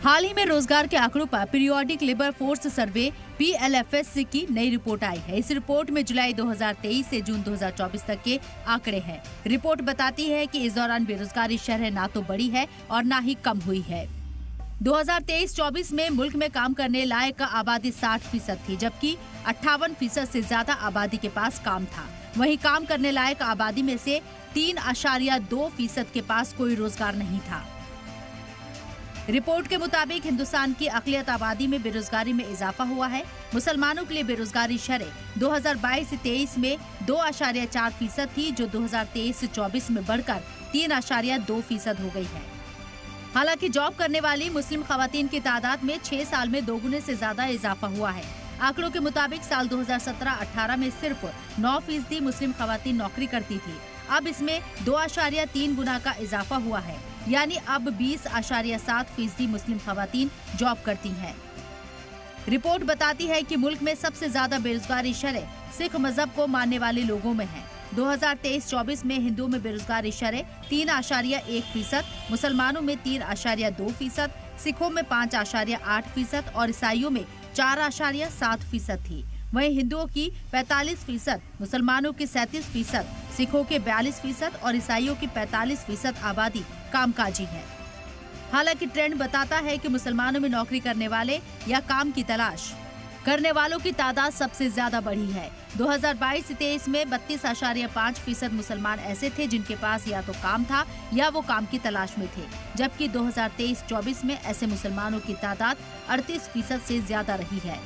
हाल ही में रोजगार के आंकड़ों पर periodic labour force survey PLFS की नई रिपोर्ट आई है। इस रिपोर्ट में जुलाई 2023 से जून 2024 तक के आंकड़े हैं। रिपोर्ट बताती है कि इस दौरान बेरोजगारी शरह ना तो बढ़ी है और ना ही कम हुई है। 2023-24 में मुल्क में काम करने लायक आबादी 60% थी, जबकि 58% से ज्यादा आबादी के पास काम था। वहीं काम करने लायक आबादी में से 3.2% के पास कोई रोजगार नहीं था। रिपोर्ट के मुताबिक हिंदुस्तान की अक़लियत आबादी में बेरोजगारी में इजाफा हुआ है। मुसलमानों के लिए बेरोजगारी शरह 2022-23 में 2.4% थी, जो 2023-24 में बढ़कर 3.2% हो गई है। हालांकि जॉब करने वाली मुस्लिम खवातीन की तादाद में 6 साल में 2 गुने से ज्यादा इजाफा हुआ है। आंकड़ों के मुताबिक साल 2017-18 में सिर्फ 9% मुस्लिम खवातीन नौकरी करती थी। अब इसमें 2.3 गुना का इजाफा हुआ है, यानी अब 20.7% मुस्लिम खवातीन जॉब करती हैं। रिपोर्ट बताती है कि मुल्क में सबसे ज्यादा बेरोजगारी शरह सिख मजहब को मानने वाले लोगों में है। 2023-24 में हिंदुओं में बेरोजगारी शरह 3.1%, मुसलमानों में 3.2%, सिखों में 5.8% और ईसाइयों में 4.7% थी। वहीं हिंदुओं की 45%, मुसलमानों की 37%, सिखों के 42% और ईसाइयों की 45% आबादी कामकाजी है। हालांकि ट्रेंड बताता है कि मुसलमानों में नौकरी करने वाले या काम की तलाश करने वालों की तादाद सबसे ज्यादा बढ़ी है। 2022-23 में 32.5% मुसलमान ऐसे थे जिनके पास या तो काम था या वो काम की तलाश में थे, जबकि 2023-24 में ऐसे मुसलमानों की तादाद 38% से ज्यादा रही है।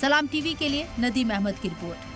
सलाम टीवी के लिए नदीम अहमद की रिपोर्ट।